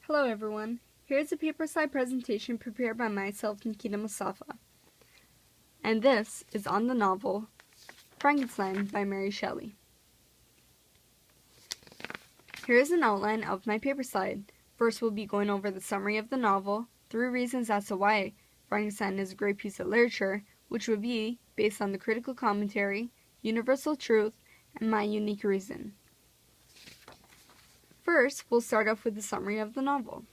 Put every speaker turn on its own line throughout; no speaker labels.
Hello everyone, here's a paper slide presentation prepared by myself, Nikita Mustafa. And this is on the novel Frankenstein by Mary Shelley. Here is an outline of my paper slide. First we'll be going over the summary of the novel, 3 reasons as to why Frankenstein is a great piece of literature, which would be based on the critical commentary, universal truth, and my unique reason. First, we'll start off with the summary of the novel.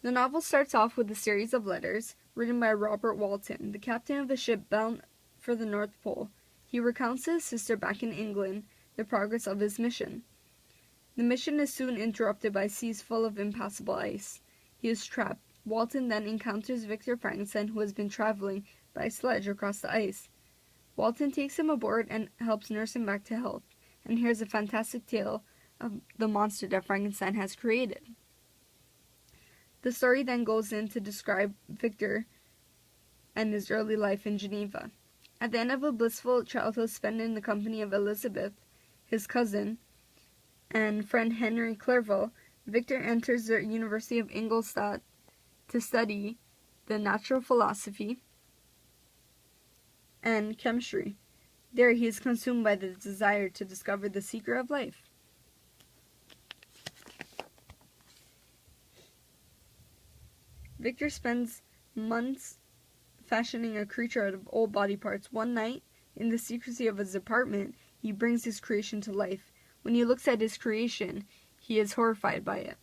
The novel starts off with a series of letters written by Robert Walton, the captain of a ship bound for the North Pole. He recounts to his sister back in England the progress of his mission. The mission is soon interrupted by seas full of impassable ice. He is trapped. Walton then encounters Victor Frankenstein, who has been traveling by sledge across the ice. Walton takes him aboard and helps nurse him back to health, and here's a fantastic tale of the monster that Frankenstein has created. The story then goes in to describe Victor and his early life in Geneva. At the end of a blissful childhood spent in the company of Elizabeth, his cousin, and friend Henry Clerval, Victor enters the University of Ingolstadt to study the natural philosophy and chemistry. There he is consumed by the desire to discover the secret of life. Victor spends months fashioning a creature out of old body parts. One night, in the secrecy of his apartment, he brings his creation to life. When he looks at his creation, he is horrified by it.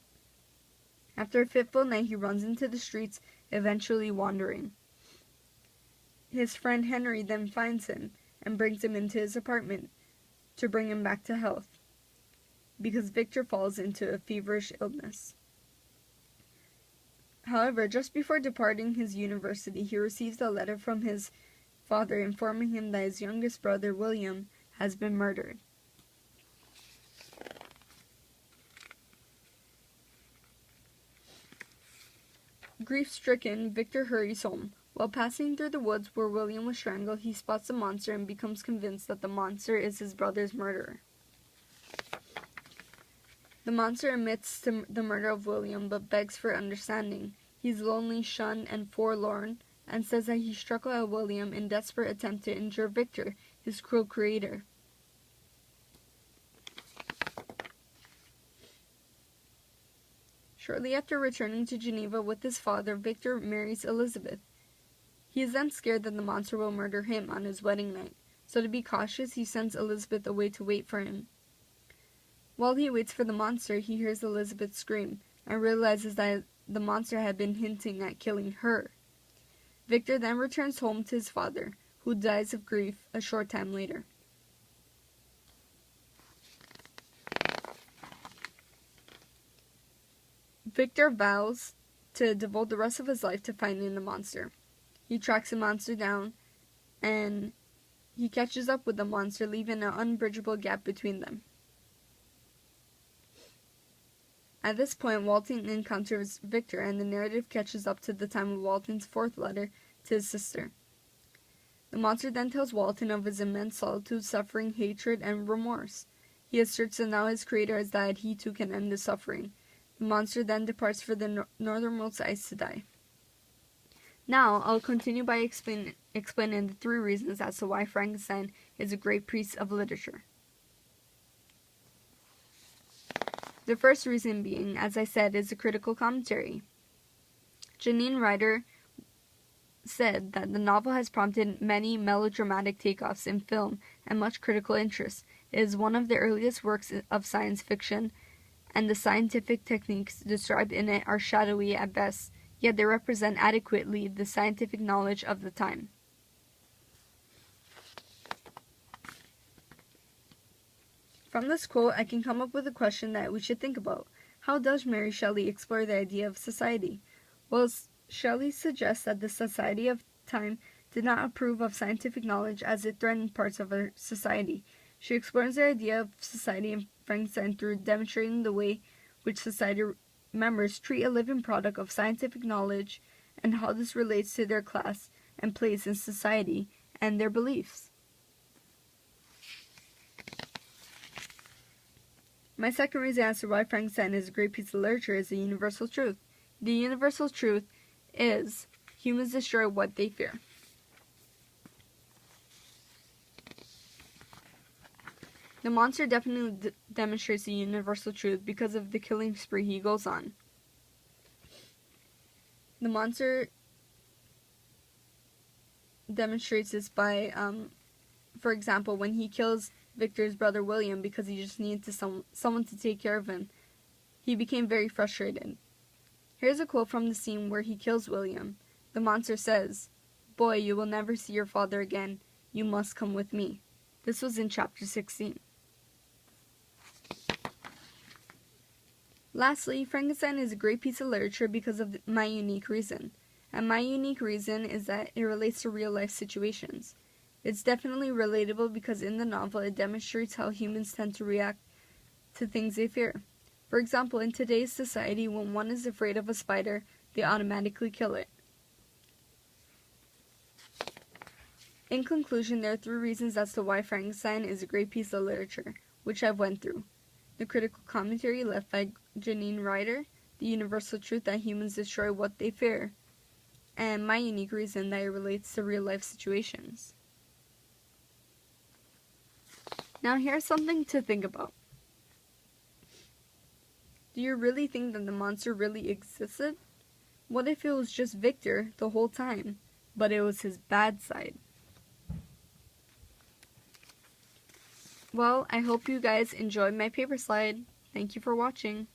After a fitful night, he runs into the streets, eventually wandering. His friend Henry then finds him and brings him into his apartment to bring him back to health, because Victor falls into a feverish illness. However, just before departing his university, he receives a letter from his father informing him that his youngest brother, William, has been murdered. Grief-stricken, Victor hurries home. While passing through the woods where William was strangled, he spots a monster and becomes convinced that the monster is his brother's murderer. The monster admits to the murder of William, but begs for understanding. He's lonely, shunned, and forlorn, and says that he struck at William in desperate attempt to injure Victor, his cruel creator. Shortly after returning to Geneva with his father, Victor marries Elizabeth. He is then scared that the monster will murder him on his wedding night, so to be cautious, he sends Elizabeth away to wait for him. While he waits for the monster, he hears Elizabeth scream, and realizes that the monster had been hinting at killing her. Victor then returns home to his father, who dies of grief a short time later. Victor vows to devote the rest of his life to finding the monster. He tracks the monster down, and he catches up with the monster, leaving an unbridgeable gap between them. At this point, Walton encounters Victor, and the narrative catches up to the time of Walton's 4th letter to his sister. The monster then tells Walton of his immense solitude, suffering, hatred, and remorse. He asserts that now his creator has died, he too can end his suffering. The monster then departs for the northernmost ice to die. Now, I'll continue by explaining the 3 reasons as to why Frankenstein is a great piece of literature. The first reason being, as I said, is a critical commentary. Janine Ryder said that the novel has prompted many melodramatic takeoffs in film and much critical interest. It is one of the earliest works of science fiction, and the scientific techniques described in it are shadowy at best, yet they represent adequately the scientific knowledge of the time. From this quote, I can come up with a question that we should think about. How does Mary Shelley explore the idea of society? Well, Shelley suggests that the society of time did not approve of scientific knowledge as it threatened parts of our society. She explores the idea of society in Frankenstein through demonstrating the way which society members treat a living product of scientific knowledge and how this relates to their class and place in society and their beliefs. My second reason as to why Frankenstein is a great piece of literature is the universal truth. The universal truth is humans destroy what they fear. The monster definitely demonstrates the universal truth because of the killing spree he goes on. The monster demonstrates this by, for example, when he kills Victor's brother William because he just needed someone to take care of him. He became very frustrated. Here's a quote from the scene where he kills William. The monster says, "Boy, you will never see your father again. You must come with me." This was in chapter 16. Lastly, Frankenstein is a great piece of literature because of my unique reason. And my unique reason is that it relates to real-life situations. It's definitely relatable because in the novel it demonstrates how humans tend to react to things they fear. For example, in today's society, when one is afraid of a spider, they automatically kill it. In conclusion, there are 3 reasons as to why Frankenstein is a great piece of literature, which I've went through. The critical commentary left by Janine Ryder, the universal truth that humans destroy what they fear, and my unique reason that it relates to real-life situations. Now here's something to think about. Do you really think that the monster really existed? What if it was just Victor the whole time, but it was his bad side? Well, I hope you guys enjoyed my paper slide. Thank you for watching.